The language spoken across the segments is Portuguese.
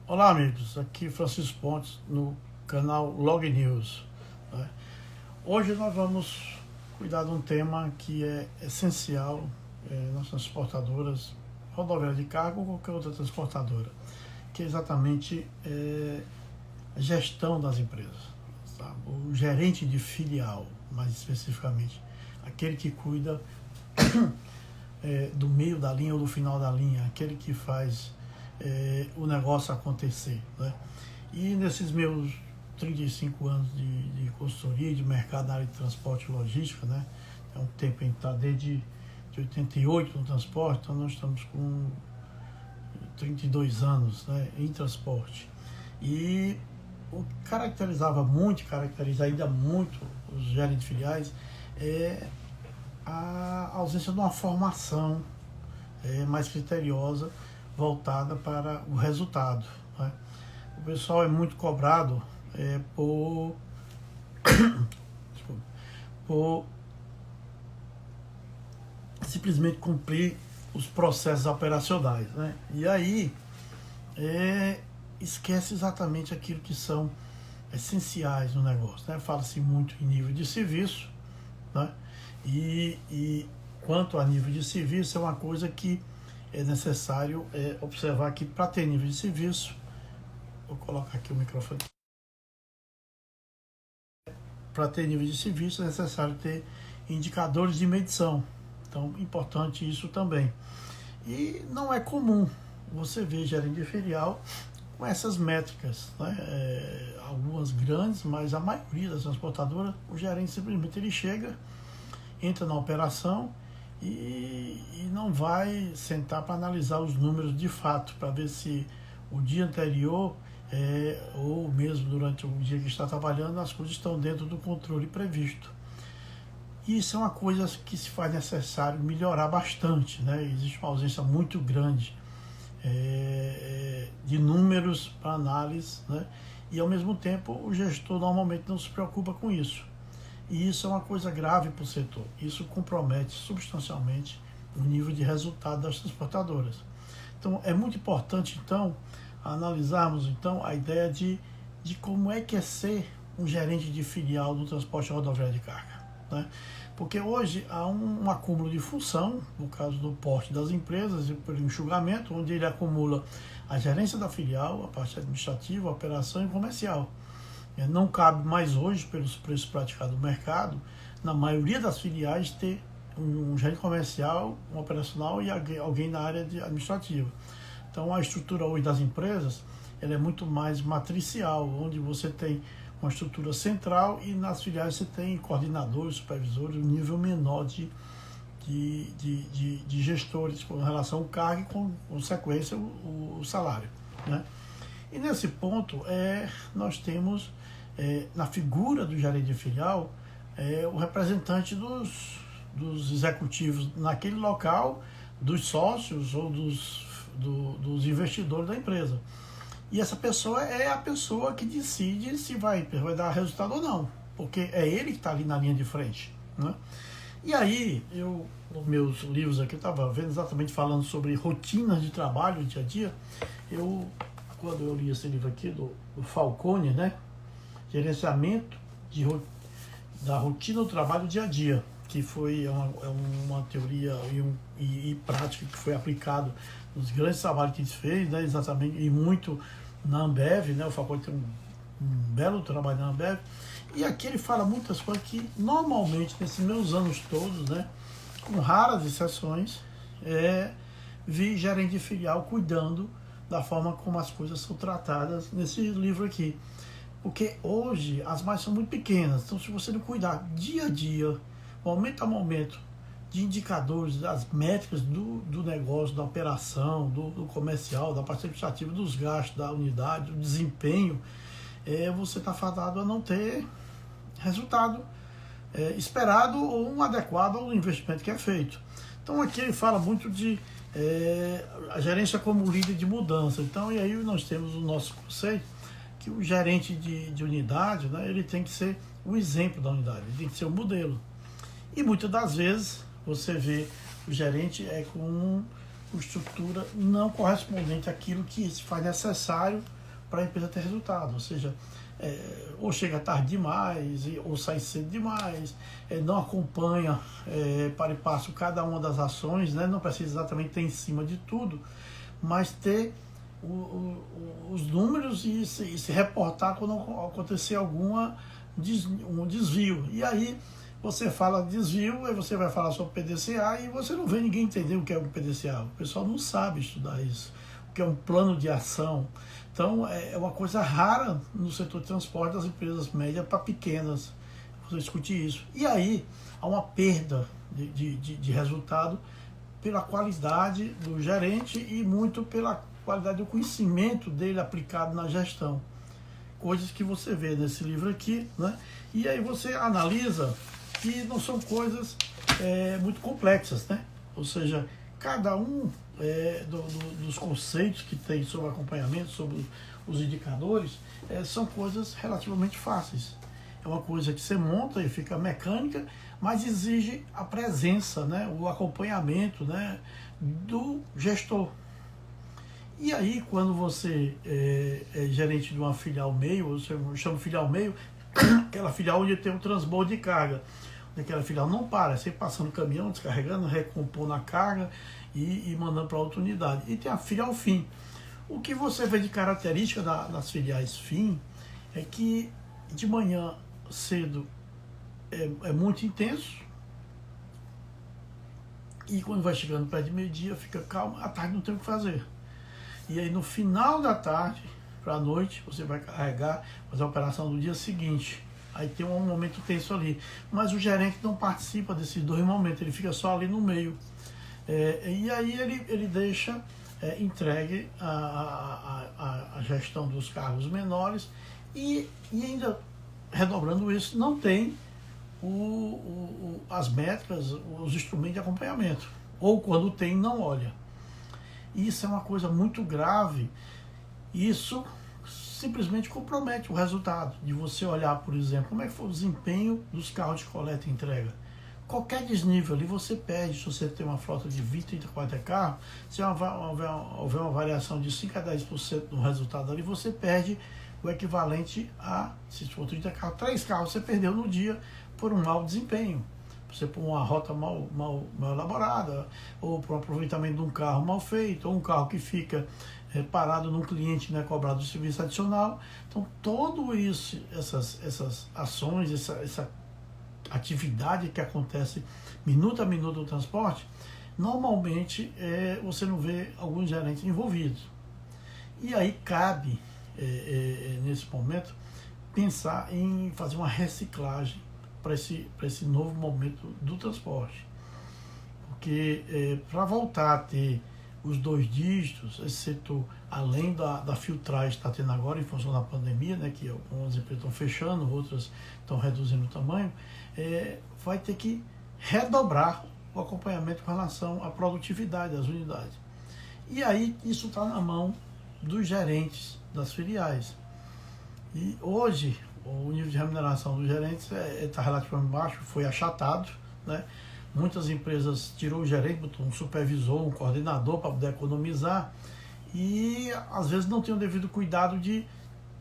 Olá, amigos. Aqui Francisco Pontes no canal Log News, né? Hoje nós vamos cuidar de um tema que é essencial nas transportadoras, rodoviária de carga ou qualquer outra transportadora, que é exatamente a gestão das empresas, tá? O gerente de filial, mais especificamente, aquele que cuida do meio da linha ou do final da linha, aquele que faz o negócio acontecer, né? E nesses meus 35 anos de consultoria, de mercado na área de transporte e logística, né? É um tempo que a gente está desde 88 no transporte, então nós estamos com 32 anos, né, em transporte. E o que caracteriza ainda muito os gerentes de filiais é a ausência de uma formação mais criteriosa voltada para o resultado, né? O pessoal é muito cobrado por simplesmente cumprir os processos operacionais, né? E aí esquece exatamente aquilo que são essenciais no negócio, né? Fala-se muito em nível de serviço, né? E quanto a nível de serviço, é uma coisa que é necessário observar que para ter nível de serviço, vou colocar aqui o microfone, para ter nível de serviço é necessário ter indicadores de medição, então importante isso também. E não é comum você ver gerente de filial com essas métricas, né? Algumas grandes, mas a maioria das transportadoras, o gerente simplesmente ele chega, entra na operação e não vai sentar para analisar os números de fato, para ver se o dia anterior ou mesmo durante o dia que está trabalhando, as coisas estão dentro do controle previsto. E isso é uma coisa que se faz necessário melhorar bastante, né? Existe uma ausência muito grande de números para análise, né? E ao mesmo tempo o gestor normalmente não se preocupa com isso. E isso é uma coisa grave para o setor. Isso compromete substancialmente o nível de resultado das transportadoras. Então é muito importante então analisarmos então a ideia de como é que é ser um gerente de filial do transporte rodoviário de carga, né? Porque hoje há um acúmulo de função, no caso do porte das empresas, pelo enxugamento, onde ele acumula a gerência da filial, a parte administrativa, a operação e comercial. Não cabe mais hoje, pelos preços praticados no mercado, na maioria das filiais, ter um gerente comercial, um operacional e alguém na área administrativa. Então a estrutura hoje das empresas ela é muito mais matricial, onde você tem uma estrutura central e nas filiais você tem coordenadores, supervisores, um nível menor de gestores com relação ao cargo e com consequência o salário, né? E nesse ponto nós temos na figura do gerente de filial o representante dos executivos naquele local, dos sócios ou dos investidores da empresa. E essa pessoa é a pessoa que decide se vai dar resultado ou não, porque é ele que está ali na linha de frente, né? E aí, nos meus livros aqui, eu estava vendo exatamente falando sobre rotinas de trabalho, dia a dia. Quando eu li esse livro aqui, do Falcone, né? Gerenciamento da rotina do trabalho dia a dia, que foi uma teoria e prática que foi aplicado nos grandes trabalhos que ele fez, né? Exatamente, e muito na Ambev, né? O Falcone tem um belo trabalho na Ambev. E aqui ele fala muitas coisas que normalmente, nesses meus anos todos, né, com raras exceções, vi gerente de filial cuidando da forma como as coisas são tratadas nesse livro aqui. Porque hoje as margens são muito pequenas, então se você não cuidar dia a dia, momento a momento, de indicadores, das métricas do negócio, da operação, do comercial, da parte administrativa, dos gastos da unidade, do desempenho, você está fadado a não ter resultado esperado ou um adequado ao investimento que é feito. Então aqui ele fala muito de a gerência como líder de mudança. Então, e aí nós temos o nosso conceito que o gerente de unidade, né, ele tem que ser o exemplo da unidade, ele tem que ser o modelo. E muitas das vezes você vê o gerente com estrutura não correspondente àquilo que se faz necessário para a empresa ter resultado. Ou seja, ou chega tarde demais, ou sai cedo demais, não acompanha para e passo cada uma das ações, né? Não precisa exatamente ter em cima de tudo, mas ter os números e se reportar quando acontecer um desvio. E aí você fala desvio, aí você vai falar sobre PDCA e você não vê ninguém entender o que é um PDCA. O pessoal não sabe estudar isso, o que é um plano de ação. Então é uma coisa rara no setor de transporte das empresas médias para pequenas, você discutir isso. E aí há uma perda de resultado pela qualidade do gerente e muito pela qualidade do conhecimento dele aplicado na gestão. Coisas que você vê nesse livro aqui, né? E aí você analisa que não são coisas muito complexas, né? Ou seja, cada um dos conceitos que tem sobre acompanhamento, sobre os indicadores, são coisas relativamente fáceis. É uma coisa que você monta e fica mecânica, mas exige a presença, né? O acompanhamento, né? Do gestor. E aí, quando você é gerente de uma filial meio, eu chamo filial meio, aquela filial onde tem um transbordo de carga, onde aquela filial não para, sempre passando caminhão, descarregando, recompondo a carga e mandando para outra unidade. E tem a filial fim. O que você vê de característica das filiais fim é que de manhã cedo é muito intenso, e quando vai chegando perto de meio-dia fica calmo, à tarde não tem o que fazer. E aí no final da tarde para a noite você vai carregar, fazer a operação do dia seguinte. Aí tem um momento tenso ali. Mas o gerente não participa desses dois momentos, ele fica só ali no meio. E aí ele deixa entregue a gestão dos cargos menores e ainda redobrando isso, não tem as métricas, os instrumentos de acompanhamento. Ou quando tem, não olha. Isso é uma coisa muito grave. Isso simplesmente compromete o resultado de você olhar, por exemplo, como é que foi o desempenho dos carros de coleta e entrega. Qualquer desnível ali você perde. Se você tem uma frota de 20, 30, 40 carros, se houver uma variação de 5 a 10% no resultado ali, você perde o equivalente a, se for 30 carros, 3 carros você perdeu no dia por um mau desempenho. Você por uma rota mal elaborada, ou por um aproveitamento de um carro mal feito, ou um carro que fica parado num cliente, né, cobrado de serviço adicional. Então, tudo isso, essas ações, essa atividade que acontece minuto a minuto no transporte, normalmente você não vê alguns gerentes envolvidos. E aí cabe, nesse momento, pensar em fazer uma reciclagem para esse novo momento do transporte. Porque para voltar a ter os 2 dígitos, esse setor, além da filtragem que está tendo agora em função da pandemia, né, que algumas empresas estão fechando, outras estão reduzindo o tamanho, vai ter que redobrar o acompanhamento com relação à produtividade das unidades. E aí isso está na mão dos gerentes das filiais. E hoje o nível de remuneração dos gerentes está relativamente baixo, foi achatado, né? Muitas empresas tirou o gerente, botou um supervisor, um coordenador para poder economizar, e às vezes não tem o devido cuidado de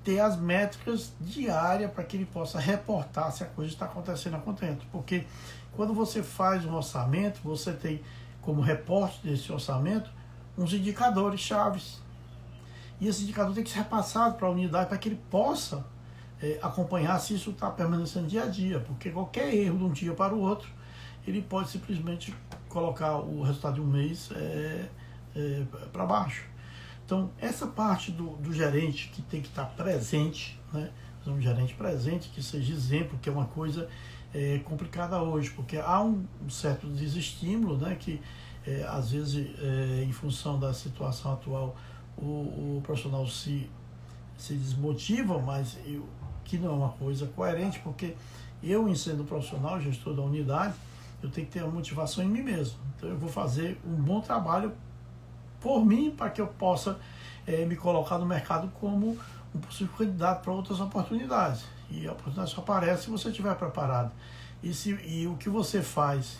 ter as métricas diárias para que ele possa reportar se a coisa está acontecendo a contento. Porque quando você faz um orçamento, você tem como reporte desse orçamento uns indicadores chaves. E esse indicador tem que ser repassado para a unidade para que ele possa acompanhar se isso está permanecendo dia a dia. Porque qualquer erro de um dia para o outro, ele pode simplesmente colocar o resultado de um mês para baixo. Então, essa parte do gerente que tem que estar presente, né? Um gerente presente, que seja exemplo, que é uma coisa complicada hoje, porque há um certo desestímulo, né? Que às vezes, em função da situação atual, o profissional se desmotiva, mas que não é uma coisa coerente, porque eu, sendo profissional, gestor da unidade, eu tenho que ter a motivação em mim mesmo. Então eu vou fazer um bom trabalho por mim, para que eu possa me colocar no mercado como um possível candidato para outras oportunidades. E a oportunidade só aparece se você estiver preparado. E o que você faz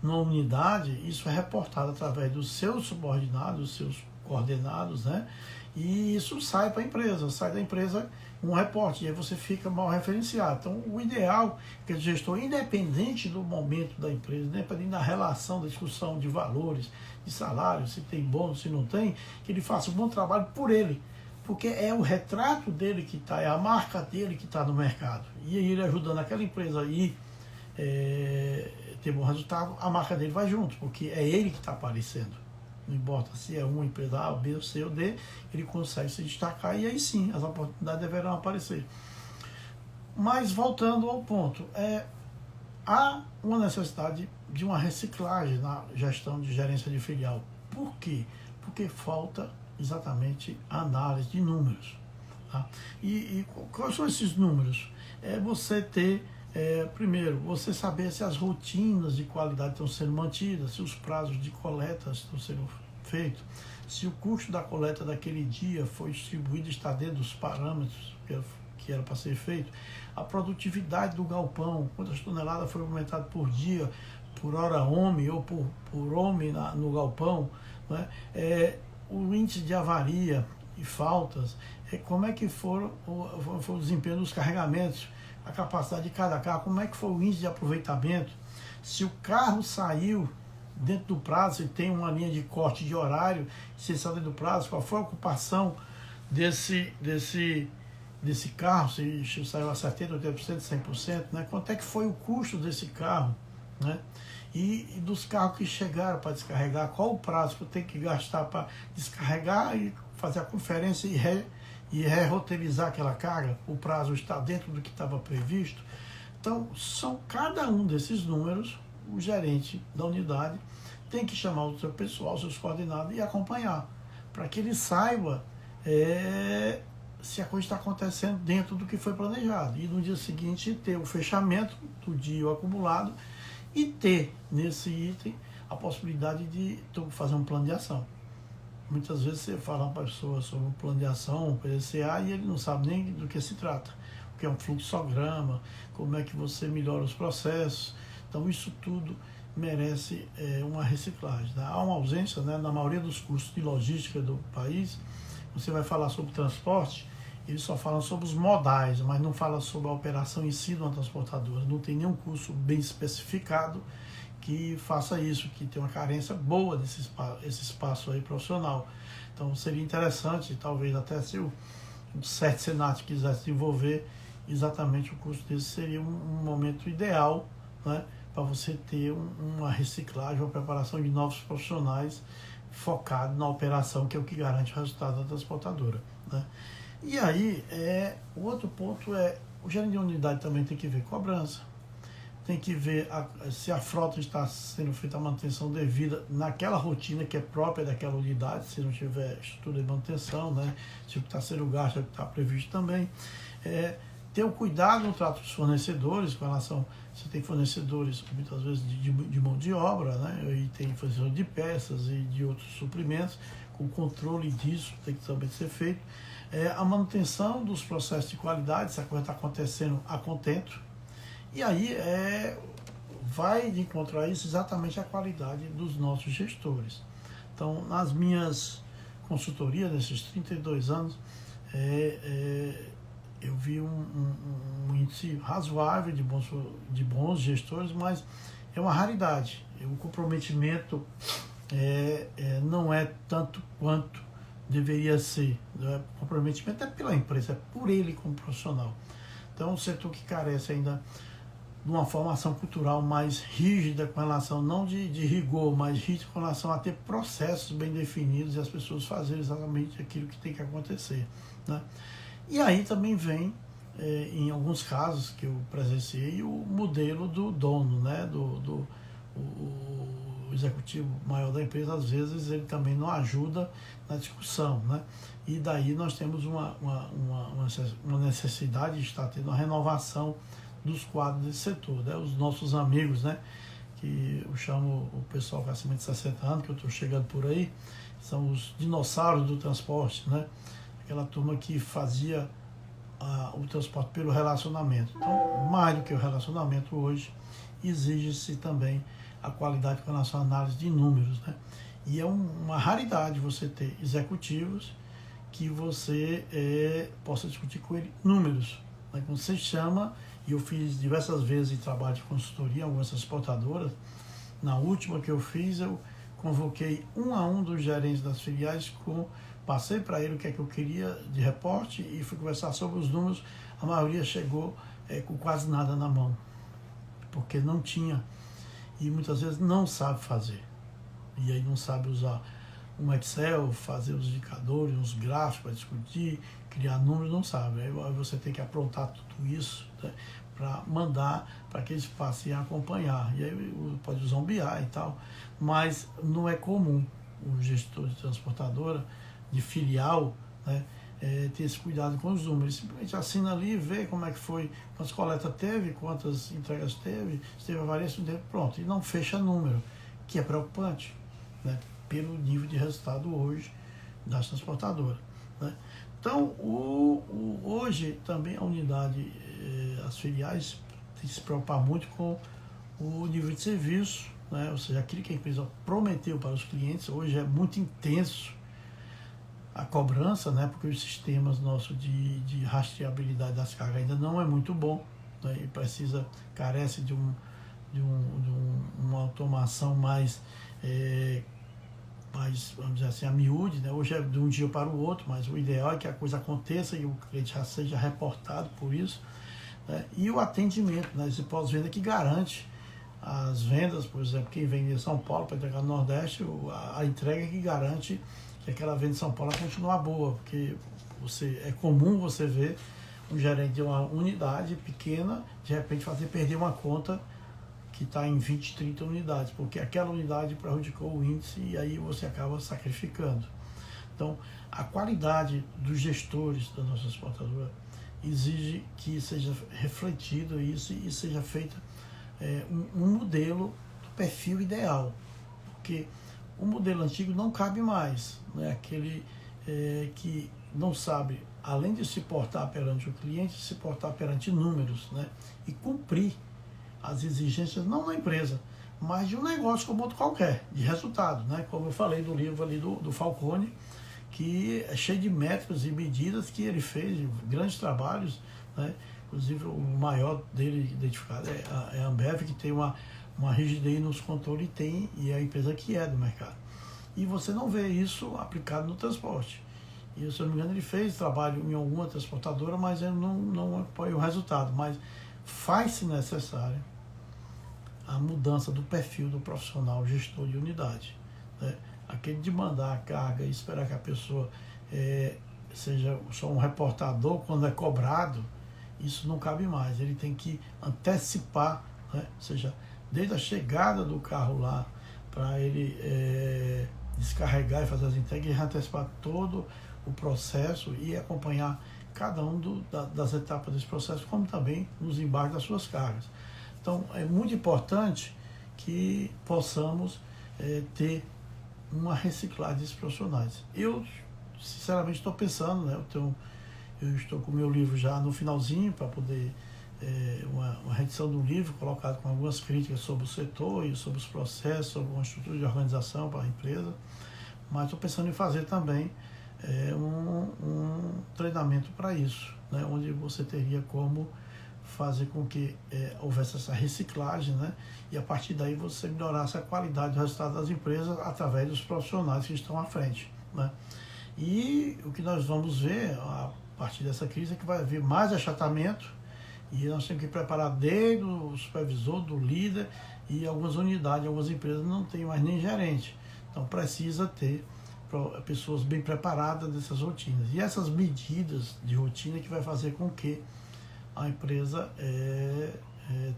numa unidade, isso é reportado através dos seus subordinados, dos seus coordenados, né? E isso sai para a empresa, sai da empresa um reporte, e aí você fica mal referenciado. Então, o ideal é que o gestor, independente do momento da empresa, independente da relação, da discussão de valores, de salário, se tem bônus, se não tem, que ele faça um bom trabalho por ele, porque é o retrato dele que está, é a marca dele que está no mercado. E aí ele ajudando aquela empresa aí ter bom resultado, a marca dele vai junto, porque é ele que está aparecendo. Não importa se é uma empresa A, B, C ou D, ele consegue se destacar e aí sim as oportunidades deverão aparecer. Mas voltando ao ponto, há uma necessidade de uma reciclagem na gestão de gerência de filial. Por quê? Porque falta exatamente a análise de números. Tá? E quais são esses números? É você ter, primeiro, você saber se as rotinas de qualidade estão sendo mantidas, se os prazos de coleta estão sendo feitos, se o custo da coleta daquele dia foi distribuído e está dentro dos parâmetros que era para ser feito, a produtividade do galpão, quantas toneladas foram aumentadas por dia, por hora homem ou por homem no galpão, né? O índice de avaria e faltas, como é que foi o desempenho dos carregamentos, a capacidade de cada carro, como é que foi o índice de aproveitamento, se o carro saiu dentro do prazo, se tem uma linha de corte de horário, se saiu dentro do prazo, qual foi a ocupação desse carro, se saiu a 70%, 80%, 100%, né? Quanto é que foi o custo desse carro, né? E dos carros que chegaram para descarregar, qual o prazo que eu tenho que gastar para descarregar e fazer a conferência e roteirizar aquela carga, o prazo está dentro do que estava previsto. Então, cada um desses números, o gerente da unidade tem que chamar o seu pessoal, os seus coordenados e acompanhar, para que ele saiba se a coisa está acontecendo dentro do que foi planejado. E no dia seguinte ter o fechamento do dia acumulado e ter nesse item a possibilidade de fazer um plano de ação. Muitas vezes você fala para a pessoa sobre um plano de ação, um PDCA, e ele não sabe nem do que se trata, o que é um fluxograma, como é que você melhora os processos. Então isso tudo merece uma reciclagem. Tá? Há uma ausência, né, na maioria dos cursos de logística do país. Você vai falar sobre transporte, eles só falam sobre os modais, mas não fala sobre a operação em si de uma transportadora. Não tem nenhum curso bem especificado que faça isso, que tem uma carência boa esse espaço aí profissional. Então seria interessante, talvez até se o CERT-SENAT quisesse desenvolver exatamente o curso desse, seria um momento ideal, né, para você ter uma reciclagem, uma preparação de novos profissionais focado na operação, que é o que garante o resultado da transportadora. Né? E aí, o outro ponto o gerente de unidade também tem que ver cobrança, tem que ver se a frota está sendo feita a manutenção devida naquela rotina que é própria daquela unidade, se não tiver estrutura de manutenção, né? Se o que está sendo gasto é o que está previsto também. Ter o cuidado no trato dos fornecedores, com relação, você tem fornecedores muitas vezes de mão de obra, né? E tem fornecedores de peças e de outros suprimentos, com controle disso tem que também ser feito. A manutenção dos processos de qualidade, se a coisa está acontecendo a contento. E aí vai de encontrar isso exatamente a qualidade dos nossos gestores. Então, nas minhas consultorias, nesses 32 anos, eu vi um índice razoável de bons gestores, mas é uma raridade. O comprometimento não é tanto quanto deveria ser. O comprometimento é pela empresa, é por ele como profissional. Então, é um setor que carece ainda de uma formação cultural mais rígida com relação, não de rigor, mas rígida com relação a ter processos bem definidos e as pessoas fazerem exatamente aquilo que tem que acontecer. Né? E aí também vem, em alguns casos que eu presenciei, o modelo do dono, né? O executivo maior da empresa, às vezes ele também não ajuda na discussão, né? E daí nós temos uma necessidade de estar tendo uma renovação dos quadros desse setor, né? Os nossos amigos, né? Que eu chamo o pessoal com acima de 60 anos, que eu estou chegando por aí, são os dinossauros do transporte, né? Aquela turma que fazia o transporte pelo relacionamento. Então, mais do que o relacionamento hoje, exige-se também a qualidade com relação à análise de números, né? E é uma raridade você ter executivos que você possa discutir com ele números, né? Quando você chama, e eu fiz diversas vezes trabalho de consultoria em algumas transportadoras, na última que eu fiz, eu convoquei um a um dos gerentes das filiais, passei para ele o que é que eu queria de reporte e fui conversar sobre os números. A maioria chegou com quase nada na mão, porque não tinha, e muitas vezes não sabe fazer. E aí não sabe usar um Excel, fazer os indicadores, uns gráficos para discutir, criar números, não sabe. Aí você tem que aprontar tudo isso, né, para mandar para que eles passem a acompanhar. E aí pode usar um BI e tal, mas não é comum o gestor de transportadora, de filial, né, ter esse cuidado com os números. Simplesmente assina ali, vê como é que foi, quantas coletas teve, quantas entregas teve, se teve avariação, pronto, e não fecha número, que é preocupante, né, pelo nível de resultado hoje das transportadoras, né. Então, hoje também a unidade, as filiais têm que se preocupar muito com o nível de serviço, né, ou seja, aquilo que a empresa prometeu para os clientes. Hoje é muito intenso a cobrança, né, porque os sistemas nossos de rastreabilidade das cargas ainda não é muito bom, né, e carece de uma automação mais, vamos dizer assim, a miúde, né? Hoje é de um dia para o outro, mas o ideal é que a coisa aconteça e o cliente já seja reportado por isso, né? E o atendimento, né, esse pós-venda que garante as vendas. Por exemplo, quem vem de São Paulo para entregar no Nordeste, a entrega que garante que aquela venda de São Paulo continua boa, porque é comum você ver um gerente de uma unidade pequena, de repente fazer perder uma conta que está em 20, 30 unidades, porque aquela unidade prejudicou o índice e aí você acaba sacrificando. Então, a qualidade dos gestores da nossa exportadora exige que seja refletido isso e seja feito um modelo do perfil ideal, porque o modelo antigo não cabe mais, né? Aquele que não sabe, além de se portar perante o cliente, se portar perante números, né? E cumprir as exigências não da empresa, mas de um negócio como outro qualquer, de resultado, né? Como eu falei do livro ali do Falcone, que é cheio de métricas e medidas que ele fez, grandes trabalhos, né? Inclusive o maior dele identificado é a Ambev, que tem uma rigidez nos controles, e é a empresa que é do mercado. E você não vê isso aplicado no transporte. E, se eu não me engano, ele fez trabalho em alguma transportadora, mas ele não apoia o resultado. Mas faz-se necessário a mudança do perfil do profissional gestor de unidade, né? Aquele de mandar a carga e esperar que a pessoa seja só um reportador quando é cobrado, isso não cabe mais. Ele tem que antecipar, né? Ou seja, desde a chegada do carro lá, para ele descarregar e fazer as entregas, e antecipar todo o processo e acompanhar cada um das etapas desse processo, como também nos embarques das suas cargas. Então, é muito importante que possamos ter uma reciclagem desses profissionais. Eu, sinceramente, estou pensando, né? Eu estou com o meu livro já no finalzinho, para poder uma reedição do livro, colocado com algumas críticas sobre o setor e sobre os processos, sobre uma estrutura de organização para a empresa, mas estou pensando em fazer também um treinamento para isso, né? Onde você teria como fazer com que houvesse essa reciclagem, né? E a partir daí você melhorasse a qualidade do resultado das empresas através dos profissionais que estão à frente, né? E o que nós vamos ver a partir dessa crise é que vai haver mais achatamento, e nós temos que preparar desde o supervisor, do líder, e algumas unidades, algumas empresas não têm mais nem gerente. Então precisa ter pessoas bem preparadas dessas rotinas. E essas medidas de rotina que vai fazer com que a empresa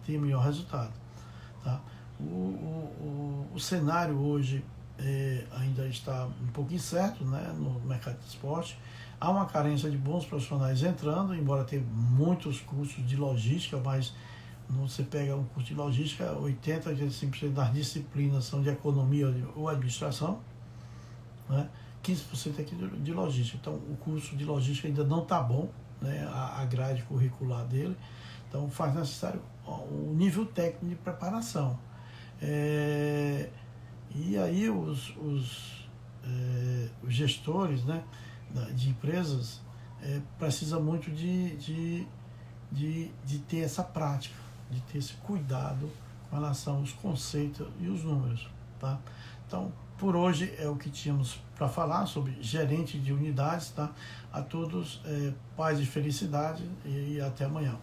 tenha melhor resultado, tá? O cenário hoje ainda está um pouco incerto, né, no mercado de transporte. Há uma carência de bons profissionais entrando, embora tenha muitos cursos de logística, mas você pega um curso de logística, 80% a 85% das disciplinas são de economia ou administração, né? 15% aqui de logística. Então, o curso de logística ainda não está bom, né, a grade curricular dele. Então, faz necessário o nível técnico de preparação. E aí os gestores, né, de empresas precisam muito de ter essa prática, de ter esse cuidado com relação aos conceitos e os números. Tá? Então, por hoje é o que tínhamos para falar sobre gerente de unidades. Tá? A todos, paz e felicidade, e até amanhã.